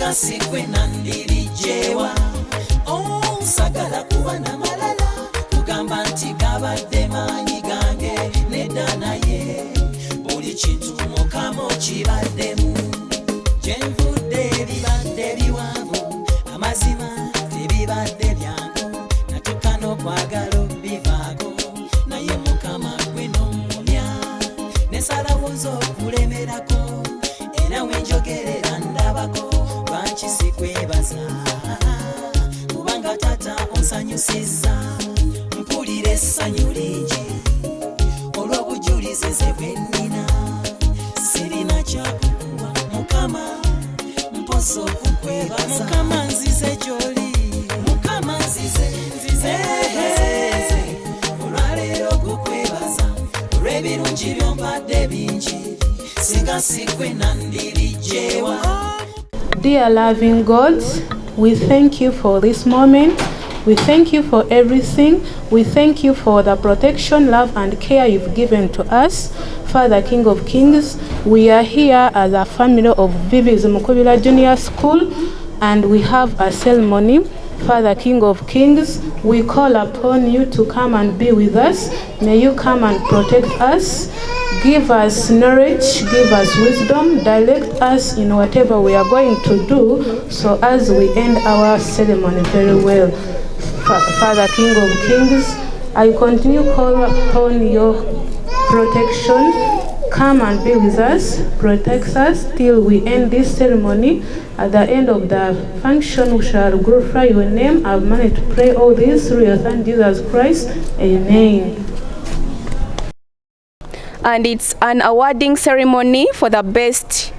Sigasikwe nandirijewa sagala kuba na malala kugamba nti gabadde maanyi gange nedda naye buli kintu Mukama kibaddemu gyenvudde ebibadde biwanvu amazima tebibadde byangu natuuka n'okwagala obivaako naye Mukama gwe n'omumya nesalawo z'okulemerako era wenjogerera ndabako lwaki sikwebaza kubanga tata onsanyusiza mpulira essanyu lingi olw'obujulizi ze bwe nnina sirina kyakukuwa Mukama mposa okukwebaza Mukama nzize gy'oli Mukama nzize olwaleero okukwebaza olw'ebirungi by'ompadde bingi sigasikwe nandirijewa. Dear loving God, we thank you for this moment. We thank you for everything. We thank you for the protection, love, and care you've given to us. Father, King of Kings, we are here as a family of Viviz Mukubira Junior School, and we have a ceremony. Father, King of Kings, we call upon you to come and be with us. May you come and protect us. Give us knowledge, give us wisdom, direct us in whatever we are going to do, so as we end our ceremony very well. Father, King of Kings, I continue to call upon your protection. Come and be with us, protect us till we end this ceremony. At the end of the function, we shall glorify your name. I've managed to pray all this through your Son, Jesus Christ. Amen. And it's an awarding ceremony for the best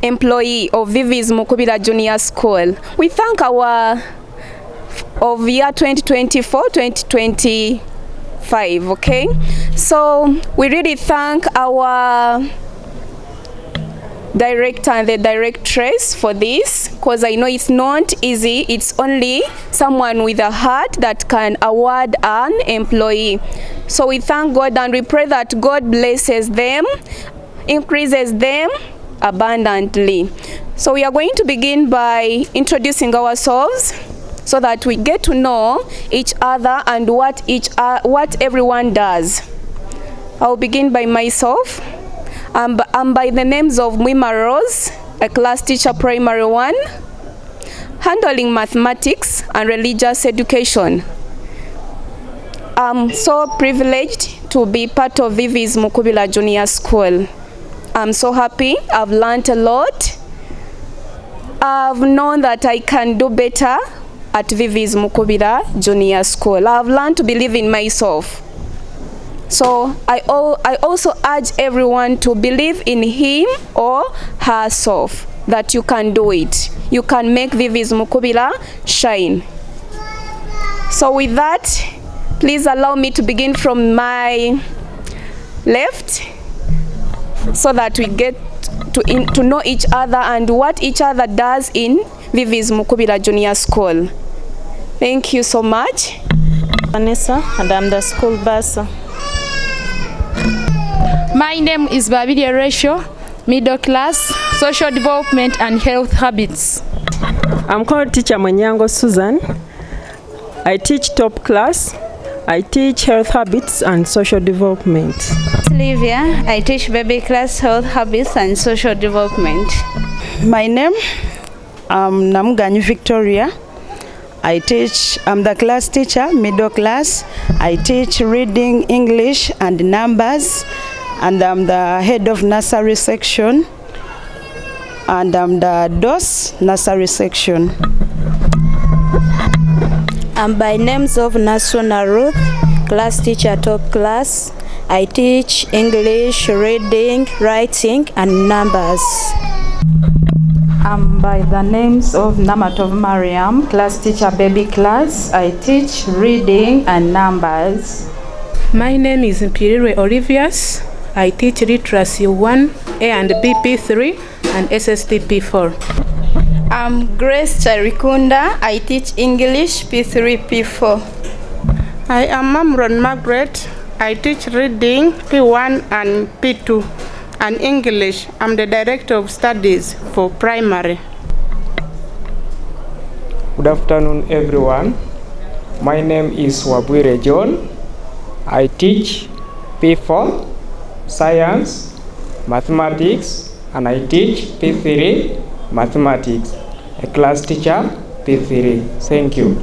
employee of Viviz Mukubira Junior School. We thank our of year 2024-2025, okay? So we really thank our director and the directress for this, because I know it's not easy. It's only someone with a heart that can award an employee. So we thank God and we pray that God blesses them, increases them abundantly. So we are going to begin by introducing ourselves so that we get to know each other and what everyone does. I'll begin by myself. I'm by the names of Mwima Rose, a class teacher, primary 1, handling mathematics and religious education. I'm so privileged to be part of Viviz Mukubira Junior School. I'm so happy. I've learned a lot. I've known that I can do better at Viviz Mukubira Junior School. I've learned to believe in myself. So I also urge everyone to believe in him or herself, that you can do it. You can make Viviz Mukubira shine. So with that, please allow me to begin from my left so that we get to know each other and what each other does in Viviz Mukubira Junior School. Thank you so much. Vanessa, and I'm the school bursar. My name is Babidi Ratio, middle class, social development and health habits. I'm called teacher Mwenyango Susan. I teach top class. I teach health habits and social development. Olivia, I teach baby class, health habits and social development. My name, Namuganyi Victoria. I'm the class teacher, middle class. I teach reading, English and numbers, and I'm the head of nursery section, and I'm the DOS nursery section. I'm by names of Nasona Ruth, class teacher, top class. I teach English, reading, writing and numbers. I'm by the names of Namatov Mariam, class teacher, baby class. I teach reading and numbers. My name is Mpirire Olivius. I teach literacy 1, A and B P3 and SST P4. I'm Grace Charikunda. I teach English P3 P4. I am Mamron Margaret. I teach reading P1 and P2 and English. I'm the director of studies for primary. Good afternoon, everyone. My name is Wabwire John. I teach P4, Science, Mathematics, and I teach P3, Mathematics. A class teacher, P3. Thank you.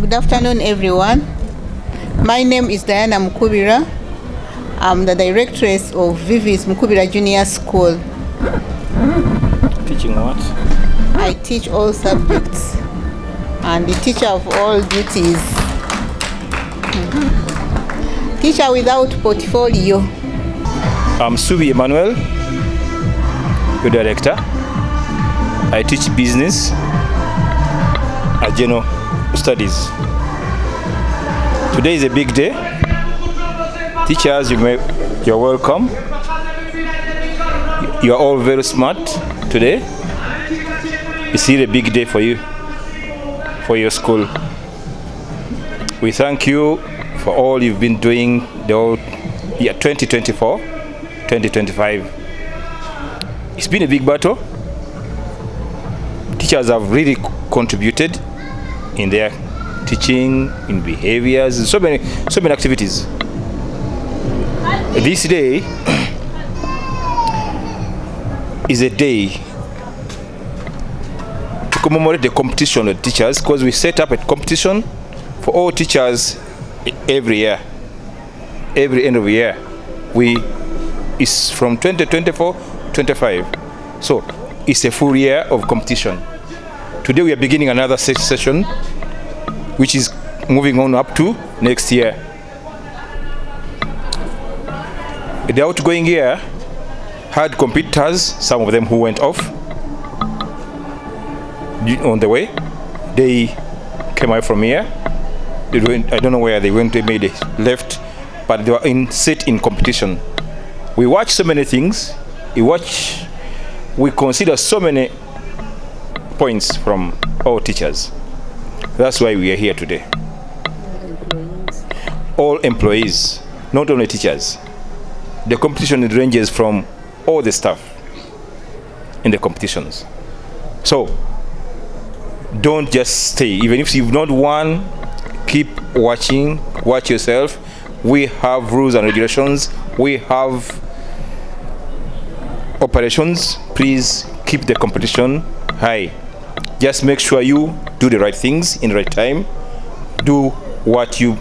Good afternoon, everyone. My name is Diana Mukubira. I'm the directress of Viviz Mukubira Junior School. Teaching what? I teach all subjects and the teacher of all duties. Teacher without portfolio. I'm Subi Emmanuel, your director. I teach business at General Studies. Today is a big day. Teachers, you're welcome. You are all very smart today. It's really a big day for you, for your school. We thank you for all you've been doing the whole year 2024, 2025. It's been a big battle. Teachers have really contributed in their teaching, in behaviors, in so many activities. This day is a day to commemorate the competition of teachers, because we set up a competition for all teachers every year. Every end of the year. It's from 2024-25. So it's a full year of competition. Today we are beginning another session, which is moving on up to next year. The outgoing year had competitors, some of them who went off on the way. They came out from here. They went, I don't know where they went, they made a left, but they were set in competition. We watch so many things. We consider so many points from all teachers. That's why we are here today. All employees, not only teachers. The competition ranges from all the staff in the competitions. So don't just stay. Even if you've not won, keep watching, watch yourself. We have rules and regulations. We have operations. Please keep the competition high. Just make sure you do the right things in the right time. Do what you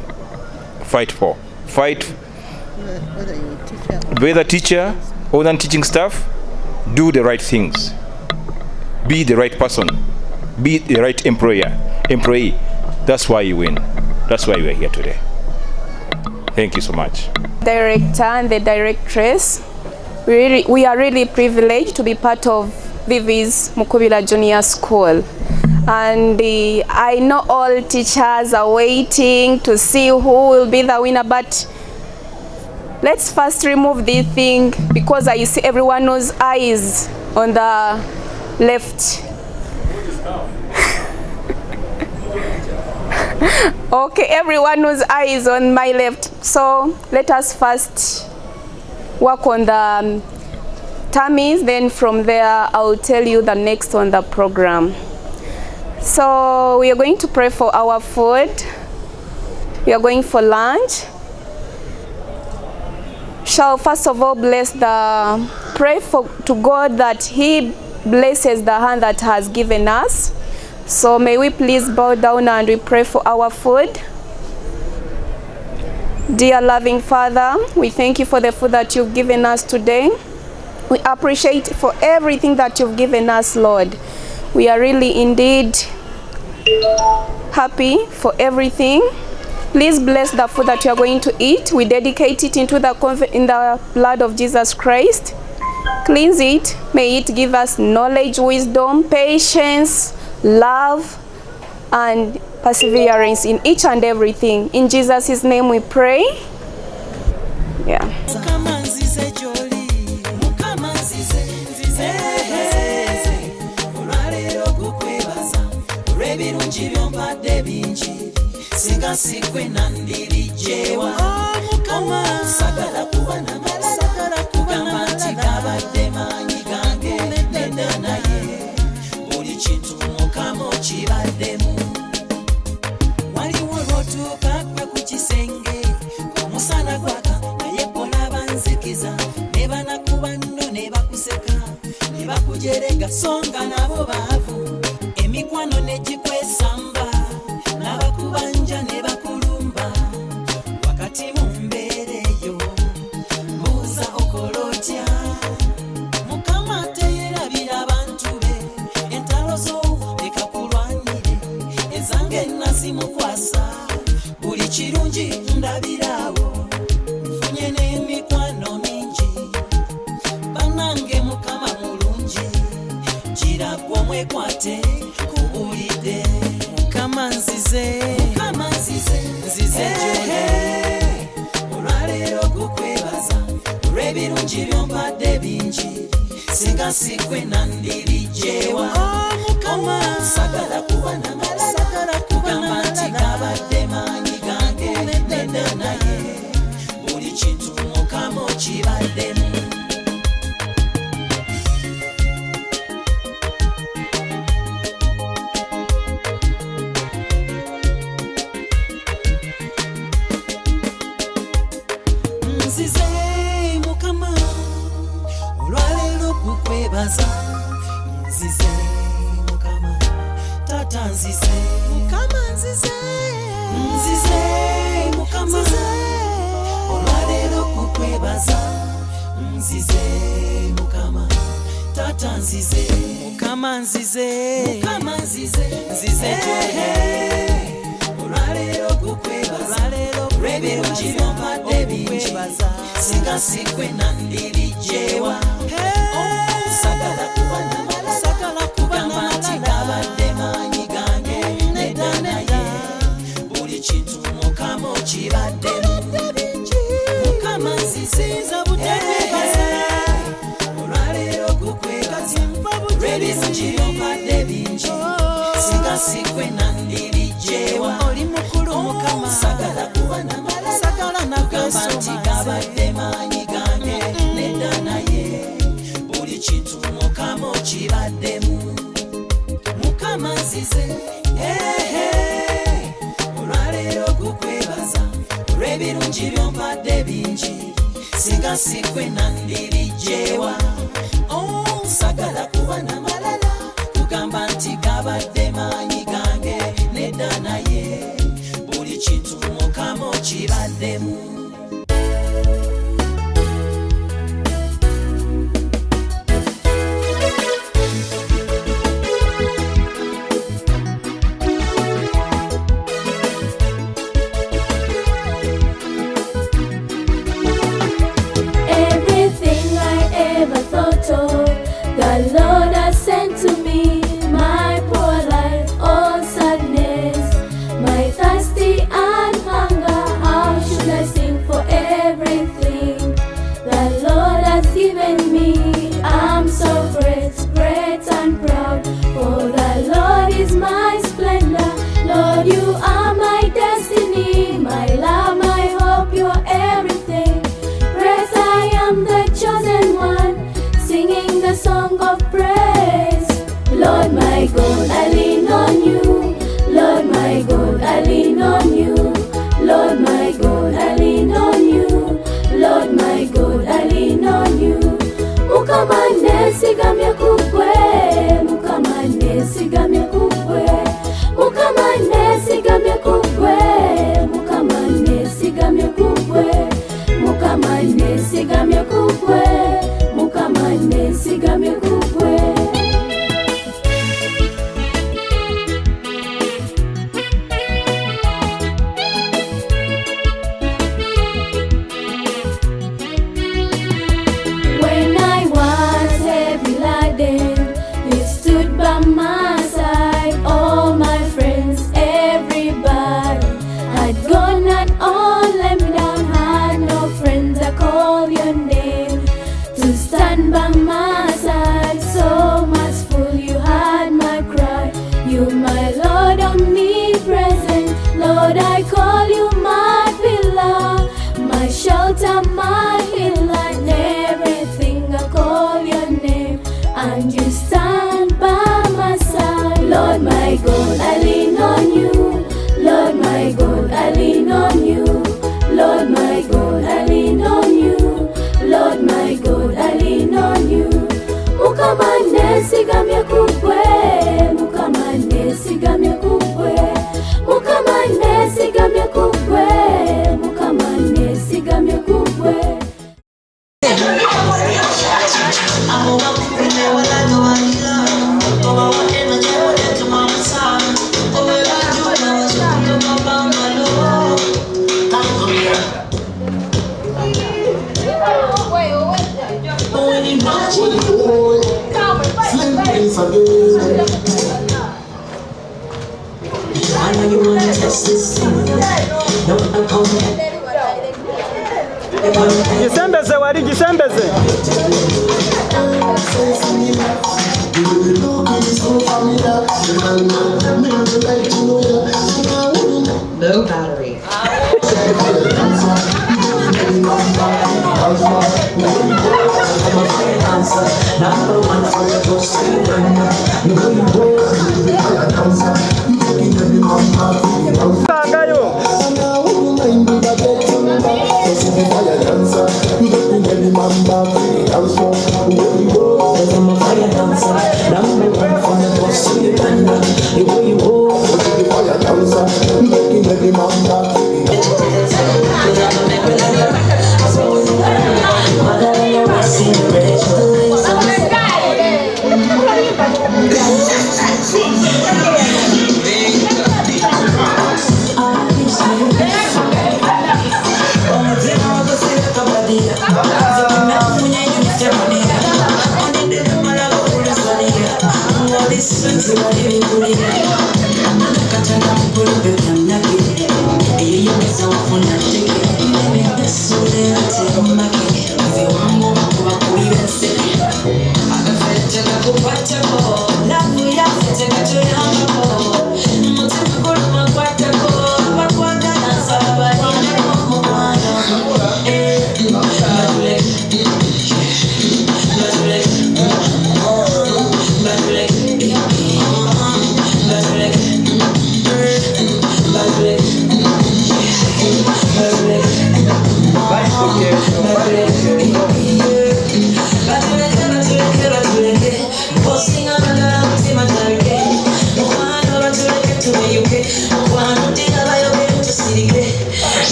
fight for. Fight, whether teacher or non-teaching staff, do the right things. Be the right person. Be the right employee. That's why you win. That's why we are here today. Thank you so much. Director and the directress, we are really privileged to be part of Viviz Mukubira Junior School. And I know all teachers are waiting to see who will be the winner, but let's first remove this thing, because I see everyone's eyes on the left. Okay, everyone's eyes on my left. So let us first work on the tummies, then from there I'll tell you the next on the program. So we are going to pray for our food. We are going for lunch. Shall first of all pray to God that He blesses the hand that has given us. So may we please bow down and we pray for our food. Dear loving Father, we thank you for the food that you've given us today. We appreciate for everything that you've given us, Lord. We are really indeed happy for everything. Please bless the food that you are going to eat. We dedicate it into the blood of Jesus Christ. Cleanse it. May it give us knowledge, wisdom, patience, love, and perseverance in each and everything. In Jesus' name we pray. Yeah. Ebirungi byompadde bingi sikwe nandirijewa Mukama sagala kuba namala kugamba nti kabadde maanyi gange nedda naye buli kintu Mukama okibaddemu waliwo lwotuuka gwe ku kisenge omusana gwaka naye bola banzikiza ne banakuba nno ne bakuseka ne bakujerega songa nabo baavu emikwano ne gikwesamba n'abakubanja ne bakulumba wakati mu mbeera eyo mbuuza okola otya Mukama teyerabira abantu be entalo zo leka kulwanire ezange nazimukwasa buli kirungi ndabiraawo nfunye n'emikwano mingi banange Mukama mulungi gira gwe omwekwate kubulidde Mukama nzize gy'oli olwaleero gukwebaza olw'ebirungi by'ompadde bingi singa sikwe nandirijewa Mukama sagala kuba namala kugamba nti kabadde maanyi gange nedda naye buli kintu Mukama okibaddemu nzize Mukama olwaleero kukwebaza nzize Mukama tata nzize Mukama nzize Mukama olwaleero kukwebaza nzize Mukama tata nzize Mukama nzize olwaleero kukwebaza olw'ebirungi by'ompadde bingi singa sikwe nandirijewa sagala kuba namala kugamba nti kabadde maanyi gange nedda naye buli kintu Mukama okibaddemu Mukama nziza butekwebaza olwaleero gukwebaza olw'ebirungi by'ompadde bingi singa sikwe nandirijewa oli mukulu Mukama sagala kuba namala kugamba nti kabadde maanyi gange nedda naye buli kintu Mukama okibaddemu Mukama nzize olwaleero gukwebaza olw'ebirungi by'ompadde bingi singa sikwe nandirijewa sagala kuba namalala kugamba nti kabadde maanyi gange nedda naye buli kintu Mukama okibaddemu Everything I ever thought of, the Lord has sent to me. My poor life, all sadness, my thirsty and hunger. How should I sing for everything the Lord has given me? I'm so great, great and proud, for the Lord is my splendor. Lord, you are my destiny, my love, my hope, you're everything. Praise, I am the chosen one, singing the song of praise. Lord my God, I lean on you. Lord my God, I lean on you. Lord my God, I lean on you. Lord my God, I lean on you. Mukama nesigamye kugwe, Mukama nesigamye kugwe, Mukama nesigamye kugwe, Mukama nesigamye kugwe, Mukama nesigamye kugwe, Mukama nesigamye kugwe. When I was heavy laden, you stood by my side. All my friends, everybody had gone and all let me down. Had no friends, I call your name to stand by my side. So much full, you had my cry. You, my Lord, omnipresent. Lord, I call Gisembeze wali gisembeze. No battery.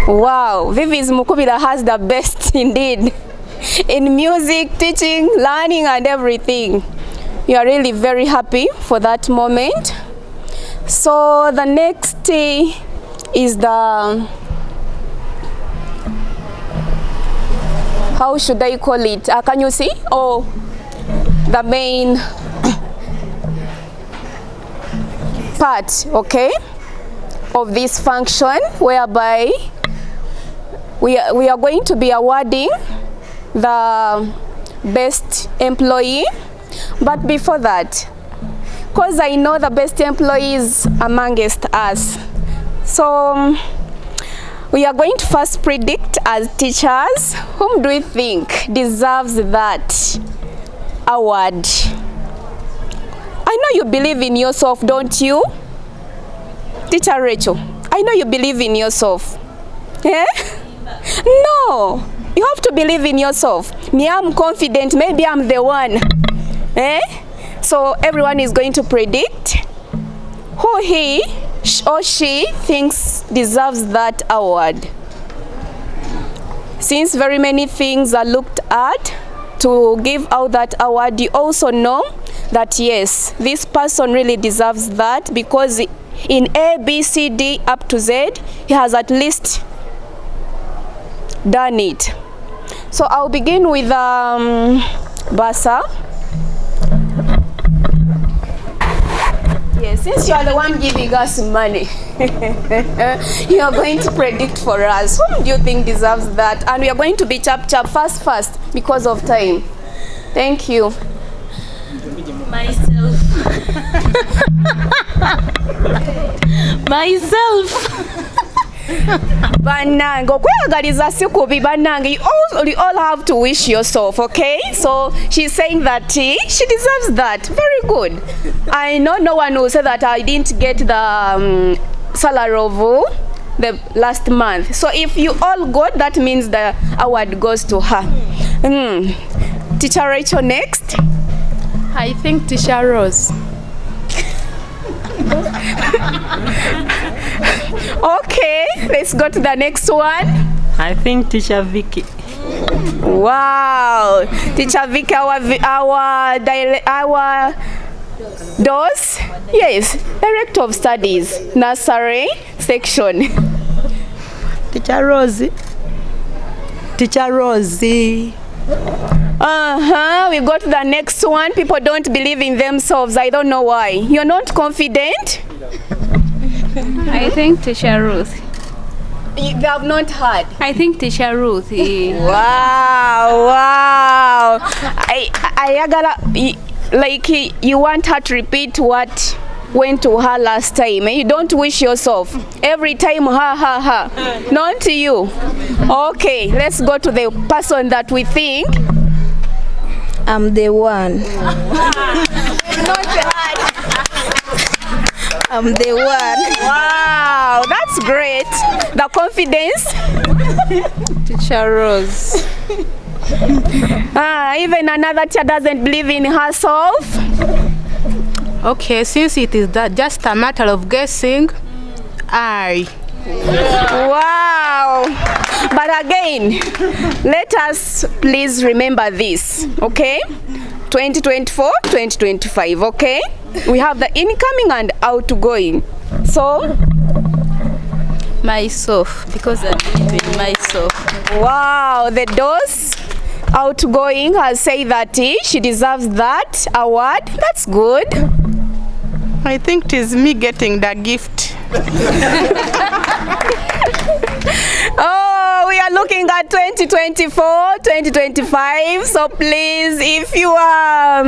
Wow, Viviz Mukubira has the best indeed in music, teaching, learning and everything. We are really very happy for that moment. So the next is the, how should I call it? Can you see? Oh, the main part, okay, of this function, whereby we are going to be awarding the best employee. But before that, because I know the best employees amongst us, so we are going to first predict as teachers whom do we think deserves that award. I know you believe in yourself, don't you? Teacher Rachel, I know you believe in yourself. Eh? No, you have to believe in yourself. Me, I'm confident, maybe I'm the one. Eh? So everyone is going to predict who he or she thinks deserves that award. Since very many things are looked at to give out that award, you also know that yes, this person really deserves that, because in A, B, C, D up to Z, he has at least done it. So I'll begin with Basa. Since you are the one giving us money, you are going to predict for us. Whom do you think deserves that? And we are going to be fast, because of time. Thank you. Myself. Banange, okweyagaliza si kubi banange. You all have to wish yourself, okay? So she's saying that she deserves that. Very good. I know no one will say that I didn't get the salary of the last month. So if you all got, that means the award goes to her. Teacher Rachel next. I think Teacher Rose. Okay, let's go to the next one. I think Teacher Vicky. Wow, Teacher Vicky, our DOS, yes, Director of Studies, Nursery Section. Teacher Rosie. Teacher Rosie. We got to the next one. People don't believe in themselves. I don't know why. You're not confident? I think Teacher Ruth. They have not heard. I think Teacher Ruth. Wow. Like you want her to repeat what went to her last time. You don't wish yourself. Every time ha. Not to you. Okay, let's go to the person that we think. I'm the one. Not hard. I'm the one. Wow, that's great. The confidence. Teacher Rose. Even another teacher doesn't believe in herself. Okay, since it is just a matter of guessing, Wow. But again, let us please remember this, okay? 2024, 2025, okay? We have the incoming and outgoing. So, myself, because I believe in myself. Wow, the DOS outgoing has said that she deserves that award. That's good. I think it is me getting the gift. Oh, we are looking at 2024, 2025. So please, if you are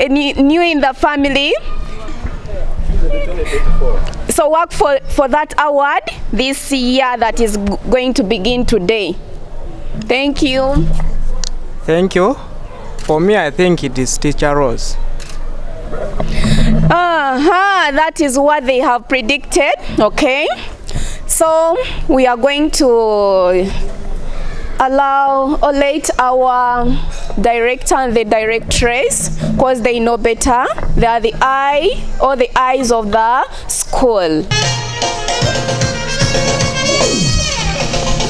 new in the family, so work for that award this year that is going to begin today. Thank you. Thank you. For me, I think it is Teacher Rose. That is what they have predicted. Okay, so we are going to let our director and the directress, because they know better. They are the eye or the eyes of the school.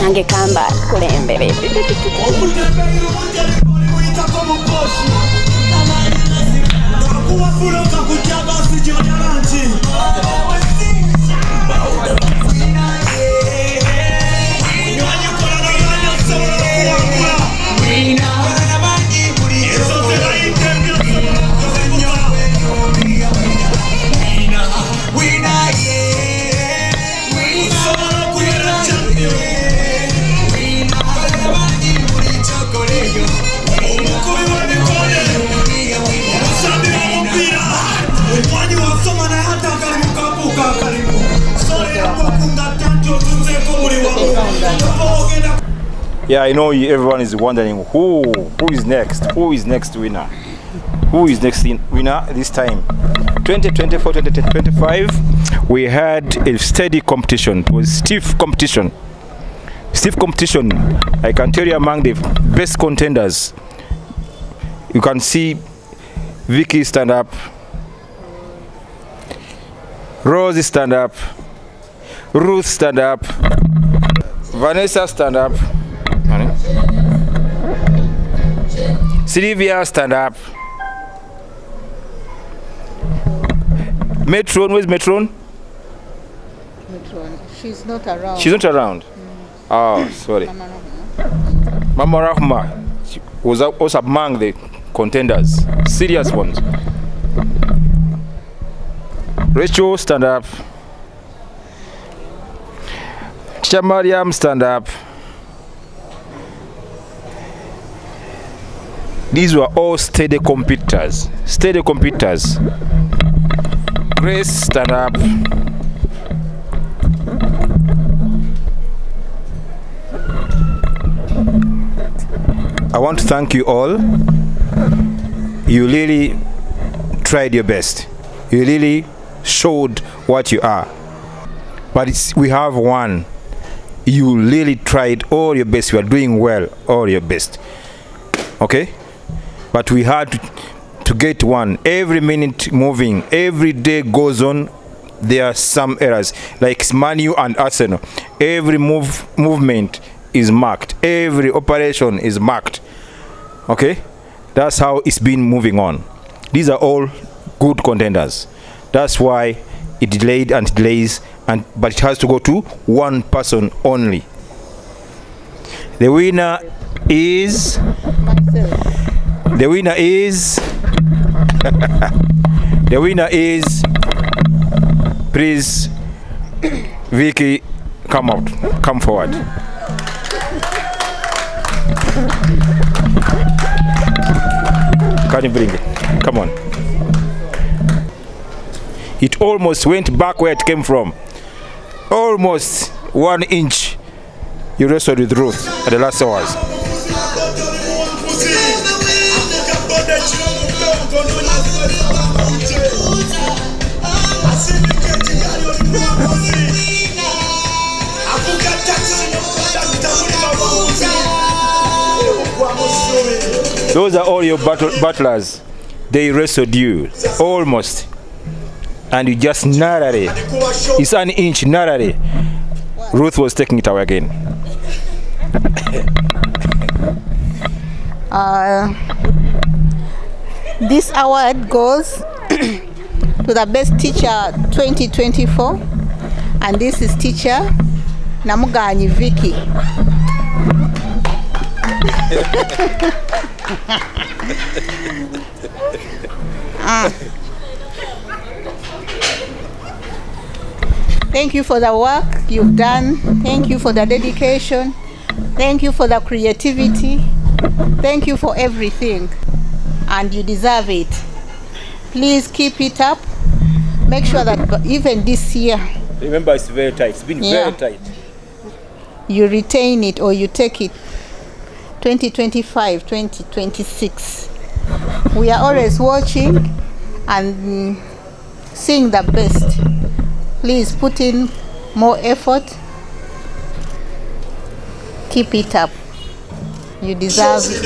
Angekamba kulembere. Yeah, I know everyone is wondering who is next? Who is next winner? Who is next winner this time? 2024, 2025, we had a steady competition. It was stiff competition. Stiff competition. I can tell you among the best contenders. You can see Vicky stand up. Rose stand up. Ruth stand up. Vanessa stand up. Sylvia stand up. Metron, where's Metron? Metron, she's not around. She's not around. Oh, sorry. Mama Rahma was also among the contenders, serious ones. Rachel, stand up. Teacher Mariam, stand up. These were all steady competitors. Steady competitors. Grace, stand up. I want to thank you all. You really tried your best. You really showed what you are. But we have one. You really tried all your best. You are doing well, all your best. Okay? But we had to get one. Every minute moving, every day goes on. There are some errors, like Man U and Arsenal. Every movement is marked. Every operation is marked. Okay? That's how it's been moving on. These are all good contenders. That's why it delayed and delays, but it has to go to one person only. The winner is... The winner is... The winner is... Please, Vicky, come out. Come forward. Can you bring it? Come on. It almost went back where it came from. Almost 1 inch. You wrestled with Ruth at the last hours. Those are all your battlers. They wrestled you, almost. And you just narrowly. It's 1 inch narrowly. Ruth was taking it away again. This award goes to the best teacher 2024, and this is teacher Namuganyi Vicky. Thank you for the work you've done. Thank you for the dedication. Thank you for the creativity. Thank you for everything. And you deserve it. Please keep it up. Make sure that even this year, remember, it's very tight. It's been very tight. You retain it or you take it. 2025, 2026. We are always watching and seeing the best. Please put in more effort. Keep it up. You deserve it.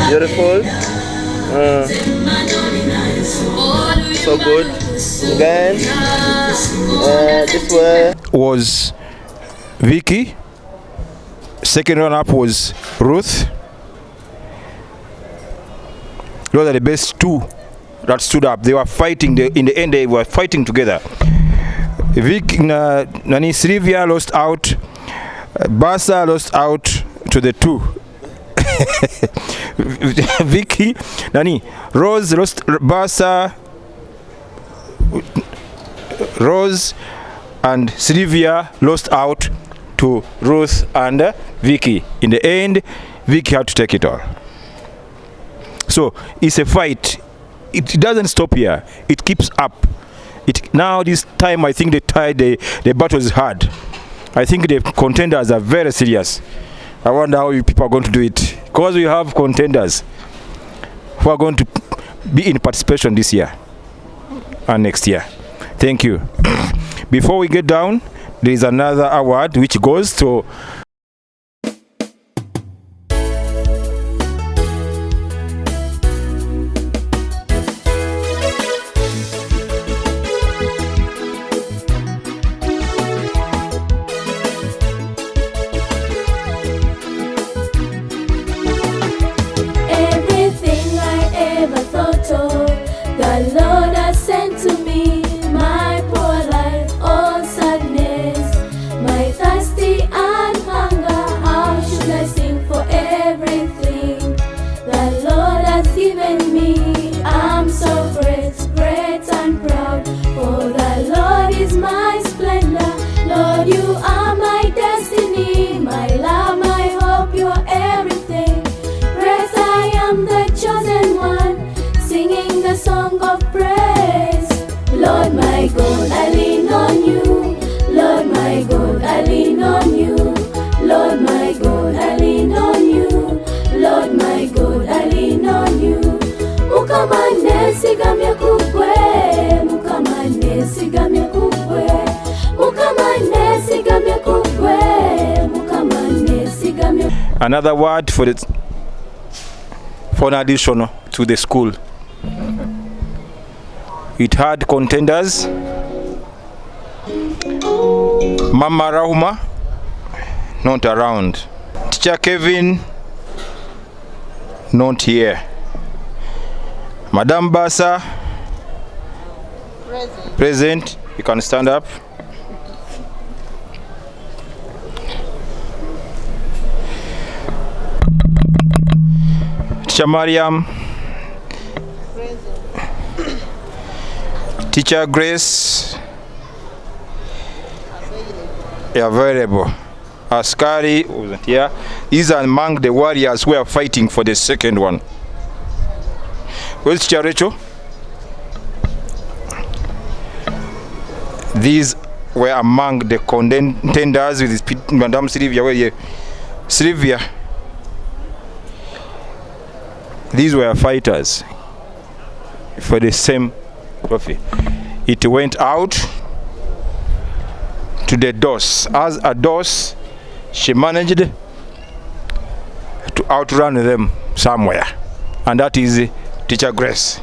Beautiful. So good. Again. This was Vicky. Second run-up was Ruth. Those are the best two that stood up. They were fighting. In the end, they were fighting together. Nani Sylvia lost out. Basa lost out to the two. Vicky, Nani, Rose lost. Basa, Rose, and Sylvia lost out to Ruth and Vicky. In the end, Vicky had to take it all. So it's a fight. It doesn't stop here. It keeps up. Now this time I think the battle is hard. I think the contenders are very serious. I wonder how you people are going to do it. Because we have contenders who are going to be in participation this year and next year. Thank you. Before we get down, there is another award which goes to Another word for an addition to the school. It had contenders. Mama Rahuma, not around. Teacher Kevin, not here. Madam Basa, present. You can stand up. Teacher Mariam, Teacher Grace, available. Askari wasn't here. These are among the warriors who are fighting for the second one. Where's Teacher Rachel? These were among the contenders with Madam Sylvia. Where you? Sylvia. These were fighters for the same trophy. It went out to the DOS. As a DOS, she managed to outrun them somewhere, and that is Teacher Grace.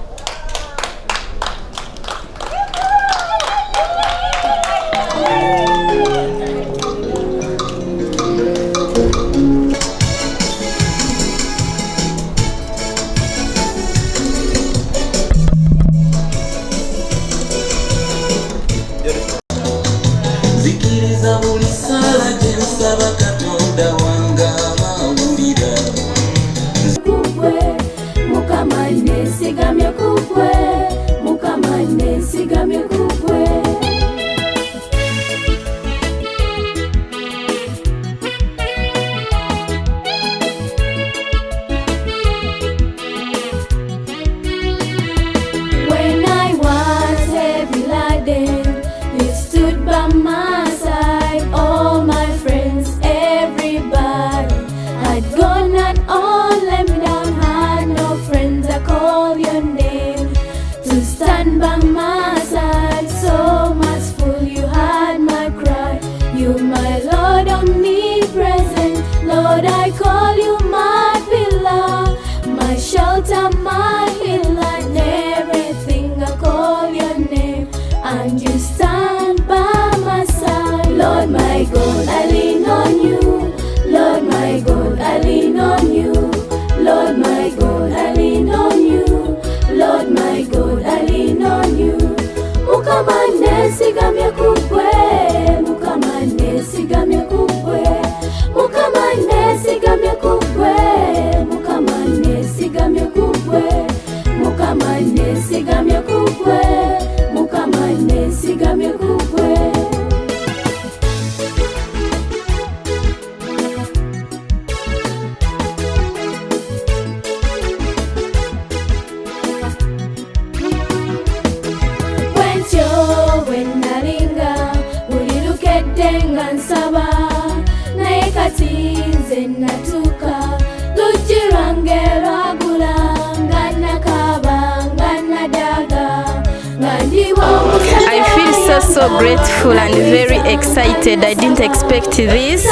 So grateful and very excited. I didn't expect this,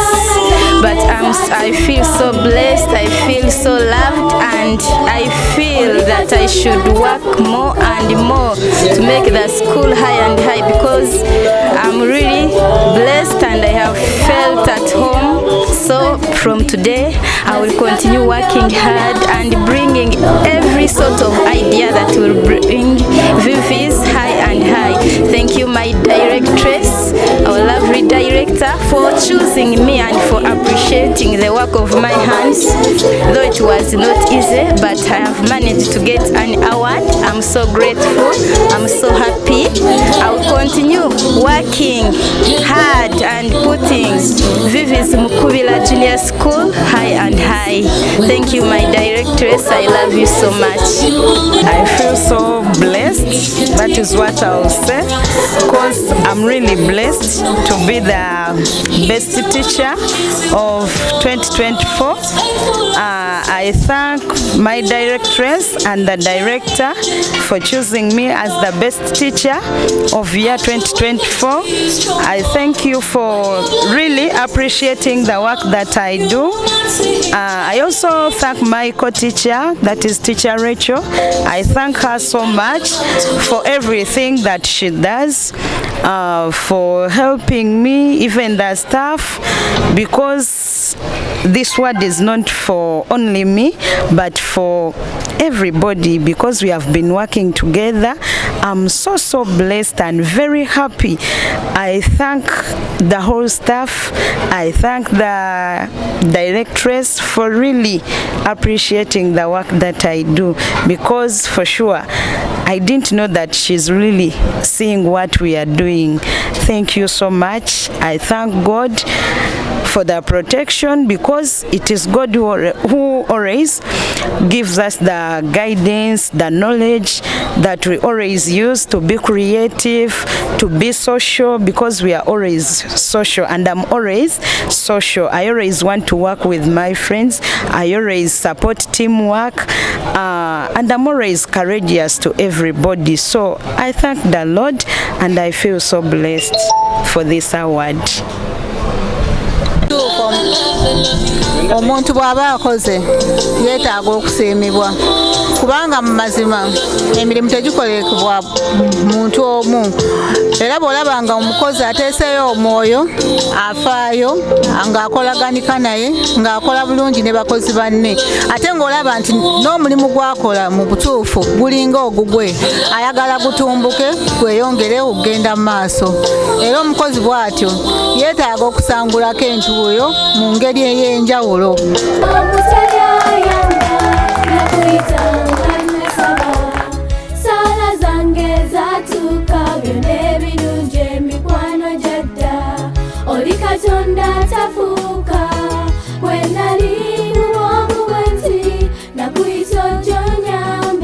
but I feel so blessed, I feel so loved, and I feel that I should work more and more to make the school high and high, because I'm really blessed and I have felt at home. So from today I will continue working hard and bringing every sort of idea that will bring Viviz high and high. Thank you, my directress, our lovely director, for choosing me and for appreciating the work of my hands. Though it was not easy, but I have managed to get an award. I'm so grateful, I'm so happy. I'll continue working hard and putting Viviz Mukubira Junior School high and high. Thank you, my directress, I love you so much. I feel so blessed, that is what I will say, because I'm really blessed to be the best teacher of 2024, I thank my directress and the director for choosing me as the best teacher of year 2024. I thank you for really appreciating the work that I do. I also thank my co-teacher, that is Teacher Rachel. I thank her so much for everything that she does, for helping me, even the staff, because this word is not for only me, but for everybody, because we have been working together. I'm so blessed and very happy. I thank the whole staff. I thank the directress for really appreciating the work that I do, because for sure I didn't know that she's really seeing what we are doing. Thank you so much. I thank God for the protection, because it is God who always gives us the guidance, the knowledge that we always use to be creative, to be social, because we are always social, and I'm always social. I always want to work with my friends. I always support teamwork, and I'm always courageous to everybody. So I thank the Lord, and I feel so blessed for this award. Omuntu bw'aba akoze yeetaaga okusiimibwa, kubanga mu mazima emirimu tegikolekebwa muntu omu. Era bw'olaba nga omukozi ateeseyo omwoyo, afaayo, ng'akolaganika naye, ng'akola bulungi ne bakozi banne, ate ng'olaba nti n'omulimu gw'akola mu butuufu gulinga ogugwe, ayagala gutumbuke gweyongere okugenda mu maaso. Era omukozi bw'atyo yeetaaga okusangulako entuuyo mu ngeri ey'enjawulo. Sala zange zatuuka byonna ebirungi emikwano gy'adda oli Katonda tafu